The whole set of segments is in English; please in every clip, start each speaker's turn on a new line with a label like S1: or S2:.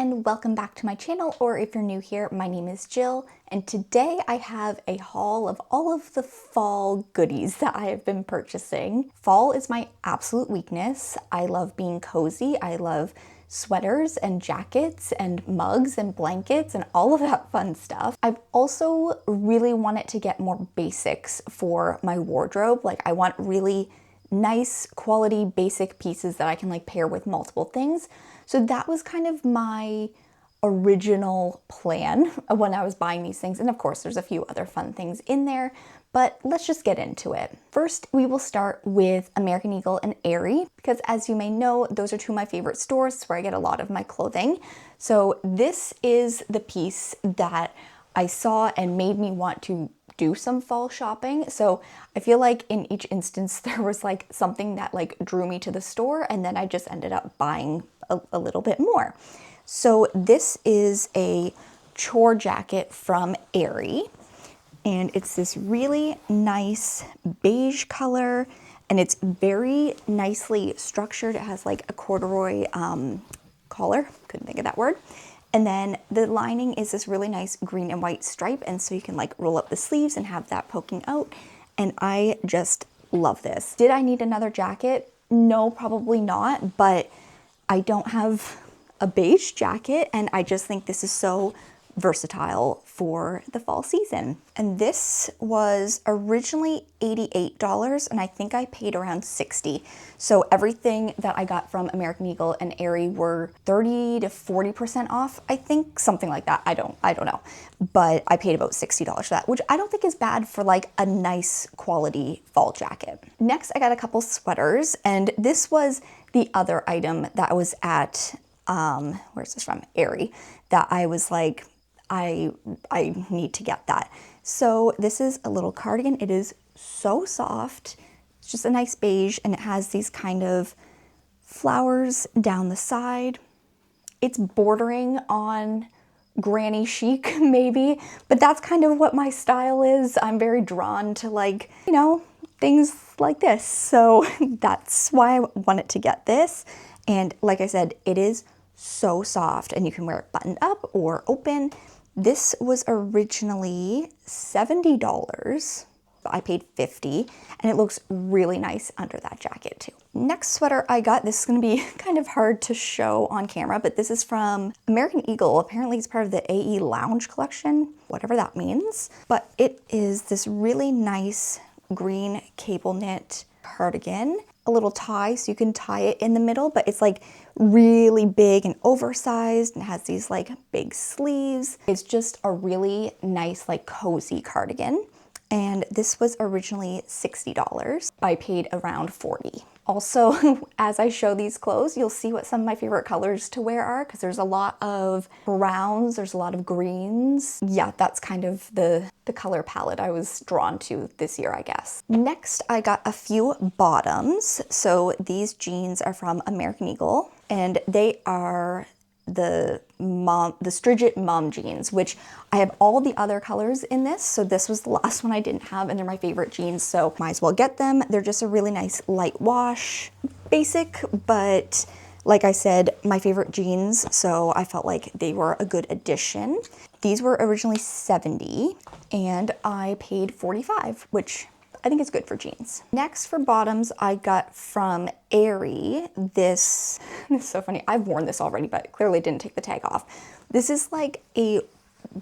S1: and welcome back to my channel, or if you're new here, my name is Jill, and today I have a haul of all of the fall goodies that I have been purchasing. Fall is my absolute weakness. I love being cozy. I love sweaters and jackets and mugs and blankets and all of that fun stuff. I've also really wanted to get more basics for my wardrobe. Like, I want really nice quality basic pieces that I can like pair with multiple things. So that was kind of my original plan when I was buying these things. And of course, there's a few other fun things in there, but let's just get into it. First, we will start with American Eagle and Aerie, because as you may know, those are two of my favorite stores where I get a lot of my clothing. So this is the piece that I saw and made me want to do some fall shopping. So I feel like in each instance there was like something that like drew me to the store, and then I just ended up buying a little bit more. So this is a chore jacket from Aerie, and it's this really nice beige color, and it's very nicely structured. It has like a corduroy collar, couldn't think of that word. And then the lining is this really nice green and white stripe, and so you can like roll up the sleeves and have that poking out, and I just love this. Did I need another jacket? No, probably not, but I don't have a beige jacket, and I just think this is so versatile for the fall season. And this was originally $88, and I think I paid around $60. So everything that I got from American Eagle and Aerie were 30 to 40% off, I think, something like that. I don't know, but I paid about $60 for that, which I don't think is bad for like a nice quality fall jacket. Next, I got a couple sweaters, and this was the other item that was at where's this from? Aerie, that I was like, I need to get that. So this is a little cardigan. It is so soft. It's just a nice beige, and it has these kind of flowers down the side. It's bordering on granny chic maybe, but that's kind of what my style is. I'm very drawn to like, you know, things like this. So that's why I wanted to get this. And like I said, it is so soft, and you can wear it buttoned up or open. This was originally $70. I paid $50, and it looks really nice under that jacket too. Next sweater I got, this is gonna be kind of hard to show on camera, but this is from American Eagle. Apparently it's part of the AE Lounge collection, whatever that means. But it is this really nice green cable knit cardigan, a little tie, so you can tie it in the middle, but it's like really big and oversized and has these like big sleeves. It's just a really nice like cozy cardigan, and this was originally $60. I paid around $40. Also, as I show these clothes, you'll see what some of my favorite colors to wear are, because there's a lot of browns, there's a lot of greens. Yeah, that's kind of the color palette I was drawn to this year, I guess. Next, I got a few bottoms. So these jeans are from American Eagle, and they are the Strigit mom jeans, which I have all the other colors in this. So this was the last one I didn't have, and they're my favorite jeans, so might as well get them. They're just a really nice light wash, basic, but like I said, my favorite jeans, so I felt like they were a good addition. These were originally $70, and I paid $45, which I think it's good for jeans. Next, for bottoms, I got from Aerie this is so funny. I've worn this already, but clearly didn't take the tag off. This is like a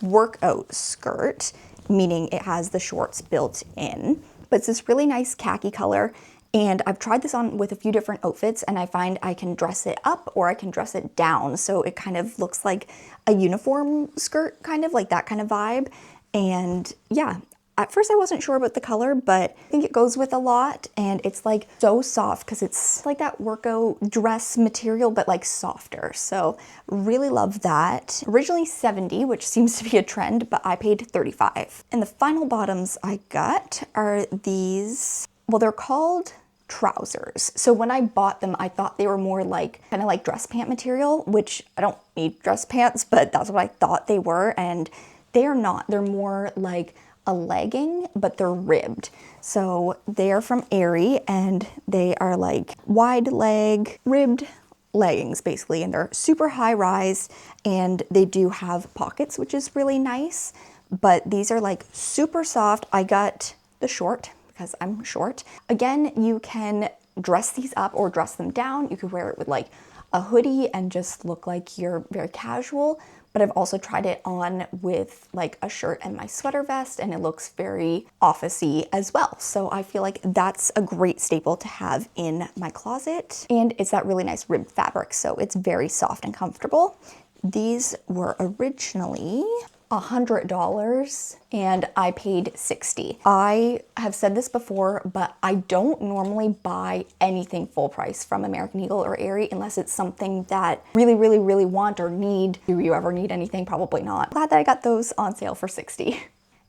S1: workout skirt, meaning it has the shorts built in, but it's this really nice khaki color. And I've tried this on with a few different outfits, and I find I can dress it up or I can dress it down. So it kind of looks like a uniform skirt, kind of like that kind of vibe. And yeah, at first I wasn't sure about the color, but I think it goes with a lot, and it's like so soft because it's like that workout dress material, but like softer. So really love that. Originally $70, which seems to be a trend, but I paid $35. And the final bottoms I got are these, well, they're called trousers. So when I bought them, I thought they were more like kind of like dress pant material, which I don't need dress pants, but that's what I thought they were. And they are not. They're more like a legging, but they're ribbed. So they are from Aerie, and they are like wide leg ribbed leggings basically, and they're super high rise, and they do have pockets, which is really nice, but these are like super soft. I got the short because I'm short. Again, you can dress these up or dress them down. You could wear it with like a hoodie and just look like you're very casual, but I've also tried it on with like a shirt and my sweater vest, and it looks very office-y as well. So I feel like that's a great staple to have in my closet. And it's that really nice ribbed fabric, so it's very soft and comfortable. These were originally $100 and I paid $60. I have said this before, but I don't normally buy anything full price from American Eagle or Aerie unless it's something that really want or need. Do you ever need anything? Probably not. Glad that I got those on sale for $60.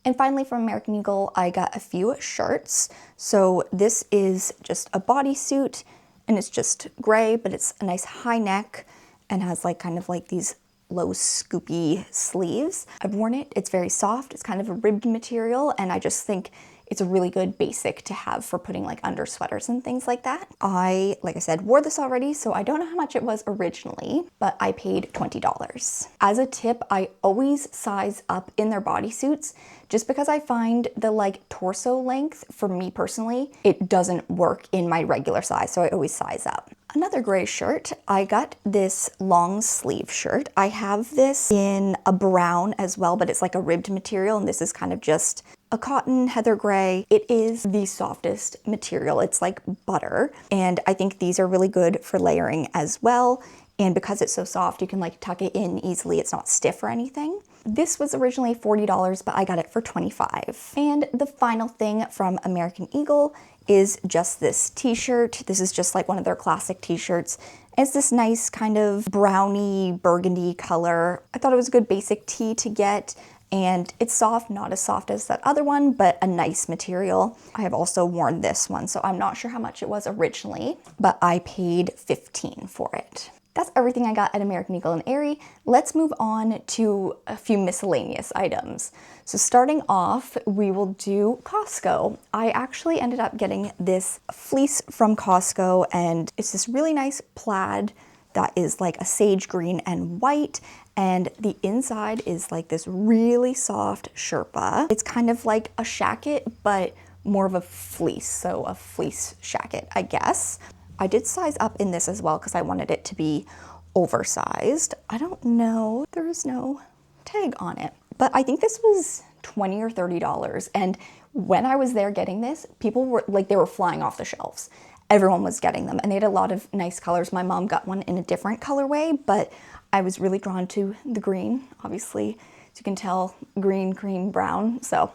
S1: And finally from American Eagle, I got a few shirts. So this is just a bodysuit and it's just gray, but it's a nice high neck and has like kind of like these low scoopy sleeves. I've worn it, it's very soft, it's kind of a ribbed material, and I just think it's a really good basic to have for putting like under sweaters and things like that. Like I said, wore this already, so I don't know how much it was originally, but I paid $20. As a tip, I always size up in their bodysuits just because I find the like torso length, for me personally, it doesn't work in my regular size, so I always size up. Another gray shirt, I got this long sleeve shirt. I have this in a brown as well, but it's like a ribbed material, and this is kind of just a cotton heather gray. It is the softest material. It's like butter, and I think these are really good for layering as well. And because it's so soft, you can like tuck it in easily. It's not stiff or anything. This was originally $40, but I got it for $25. And the final thing from American Eagle is just this t-shirt. This is just like one of their classic t-shirts. It's this nice kind of browny burgundy color. I thought it was a good basic tee to get, and it's soft, not as soft as that other one, but a nice material. I have also worn this one, so I'm not sure how much it was originally, but I paid $15 for it. That's everything I got at American Eagle and Aerie. Let's move on to a few miscellaneous items. So starting off, we will do Costco. I actually ended up getting this fleece from Costco, and it's this really nice plaid that is like a sage green and white, and the inside is like this really soft sherpa. It's kind of like a shacket, but more of a fleece, so a fleece shacket, I guess. I did size up in this as well because I wanted it to be oversized. I don't know, there is no tag on it, but I think this was $20 or $30. And when I was there getting this, people were like, they were flying off the shelves. Everyone was getting them, and they had a lot of nice colors. My mom got one in a different colorway, but I was really drawn to the green, obviously, as you can tell, green, cream, brown. So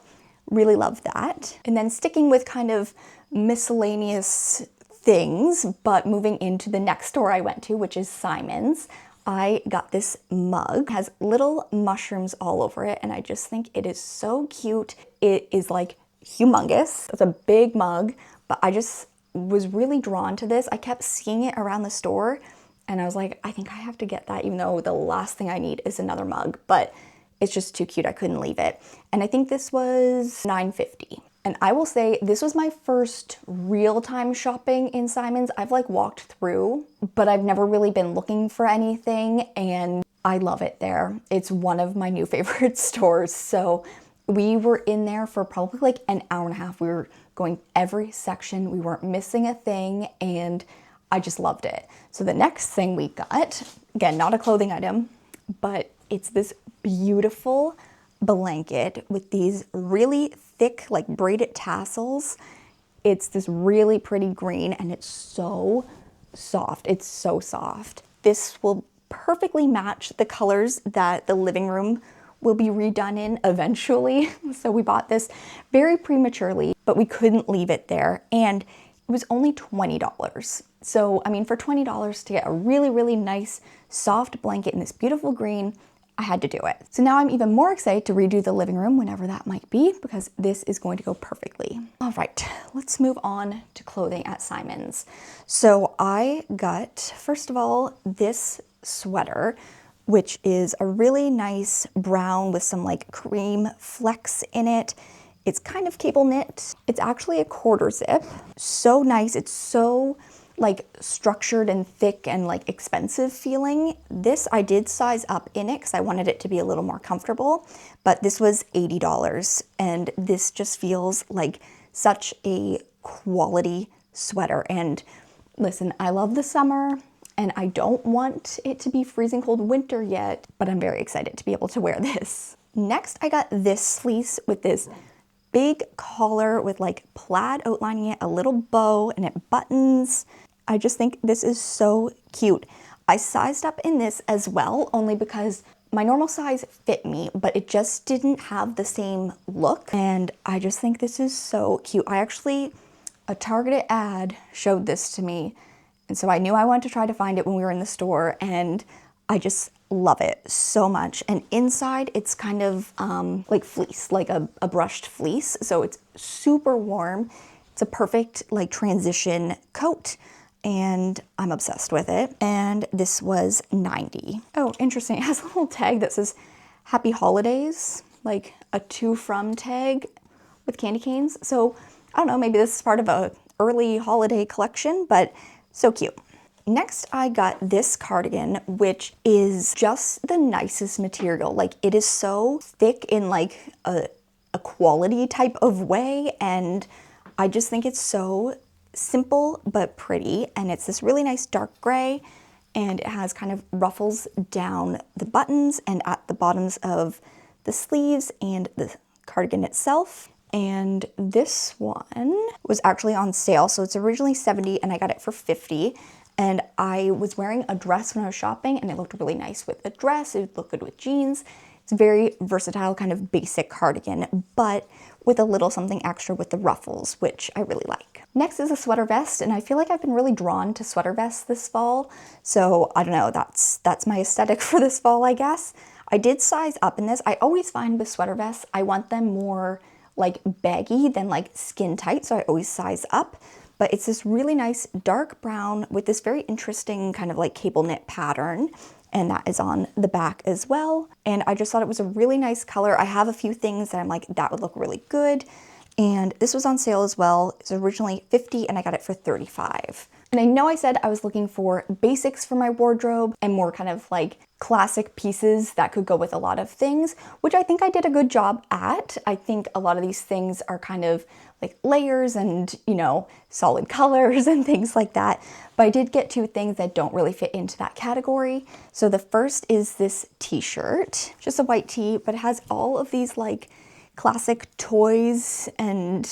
S1: really love that. And then sticking with kind of miscellaneous things, but moving into the next store I went to, which is Simon's, I got this mug. It has little mushrooms all over it, and I just think it is so cute. It is like humongous. It's a big mug, but I just was really drawn to this. I kept seeing it around the store, and I was like, I think I have to get that, even though the last thing I need is another mug, but it's just too cute. I couldn't leave it. And I think this was $9.50. And I will say this was my first real-time shopping in Simon's. I've like walked through, but I've never really been looking for anything, and I love it there. It's one of my new favorite stores. So we were in there for probably like an hour and a half. We were going every section. We weren't missing a thing, and I just loved it. So the next thing we got, again, not a clothing item, but it's this beautiful blanket with these really thick, like braided tassels. It's this really pretty green, and it's so soft. It's so soft. This will perfectly match the colors that the living room will be redone in eventually. So we bought this very prematurely, but we couldn't leave it there, and it was only $20. So, I mean, for $20 to get a really, really nice soft blanket in this beautiful green, I had to do it. So now I'm even more excited to redo the living room whenever that might be, because this is going to go perfectly. All right, let's move on to clothing at Simon's. So I got, first of all, this sweater, which is a really nice brown with some like cream flecks in it. It's kind of cable knit. It's actually a quarter zip. So nice. It's so like structured and thick and like expensive feeling. This I did size up in it because I wanted it to be a little more comfortable, but this was $80 and this just feels like such a quality sweater. And listen, I love the summer and I don't want it to be freezing cold winter yet, but I'm very excited to be able to wear this. Next, I got this fleece with this big collar with like plaid outlining it, a little bow, and it buttons. I just think this is so cute. I sized up in this as well, only because my normal size fit me, but it just didn't have the same look. And I just think this is so cute. A targeted ad showed this to me. And so I knew I wanted to try to find it when we were in the store, and I just love it so much. And inside it's kind of like fleece, like a brushed fleece. So it's super warm. It's a perfect like transition coat and I'm obsessed with it. And this was $90. Oh, interesting. It has a little tag that says Happy Holidays, like a to from tag with candy canes. So I don't know, maybe this is part of a early holiday collection, but so cute. Next, I got this cardigan, which is just the nicest material. Like, it is so thick in like a quality type of way, and I just think it's so simple but pretty. And it's this really nice dark gray, and it has kind of ruffles down the buttons and at the bottoms of the sleeves and the cardigan itself. And this one was actually on sale, so it's originally $70 and I got it for $50. And I was wearing a dress when I was shopping, and it looked really nice with the dress. It looked good with jeans. It's a very versatile kind of basic cardigan, but with a little something extra with the ruffles, which I really like. Next is a sweater vest, and I feel like I've been really drawn to sweater vests this fall. So I don't know, that's my aesthetic for this fall, I guess. I did size up in this. I always find with sweater vests, I want them more like baggy than like skin tight, so I always size up. But it's this really nice dark brown with this very interesting kind of like cable knit pattern, and that is on the back as well. And I just thought it was a really nice color. I have a few things that I'm like, that would look really good. And this was on sale as well. It was originally $50 and I got it for $35. And I know I said I was looking for basics for my wardrobe and more kind of like classic pieces that could go with a lot of things, which I think I did a good job at. I think a lot of these things are kind of like layers and, you know, solid colors and things like that. But I did get two things that don't really fit into that category. So the first is this t-shirt, just a white tee, but it has all of these like classic toys and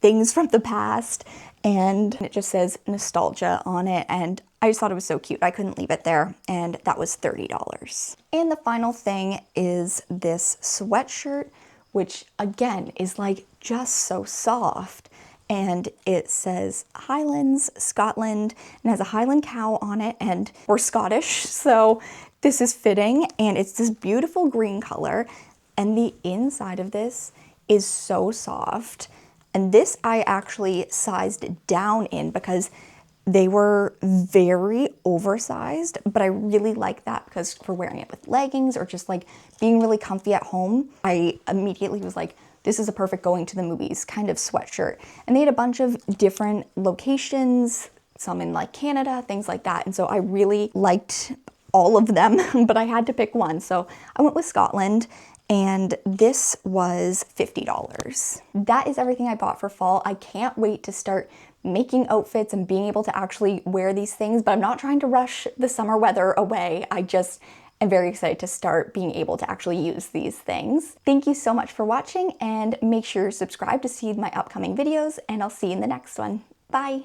S1: things from the past, and it just says nostalgia on it, and I just thought it was so cute. I couldn't leave it there, and that was $30. And the final thing is this sweatshirt, which again is like just so soft, and it says Highlands, Scotland, and has a Highland cow on it, and we're Scottish, so this is fitting, and it's this beautiful green color, and the inside of this is so soft. And this I actually sized down in because they were very oversized, but I really like that because for wearing it with leggings or just like being really comfy at home, I immediately was like, this is a perfect going to the movies kind of sweatshirt. And they had a bunch of different locations, some in like Canada, things like that. And so I really liked all of them, but I had to pick one. So I went with Scotland, and this was $50. That is everything I bought for fall. I can't wait to start making outfits and being able to actually wear these things, but I'm not trying to rush the summer weather away. I just am very excited to start being able to actually use these things. Thank you so much for watching, and make sure you're subscribed to see my upcoming videos, and I'll see you in the next one. Bye.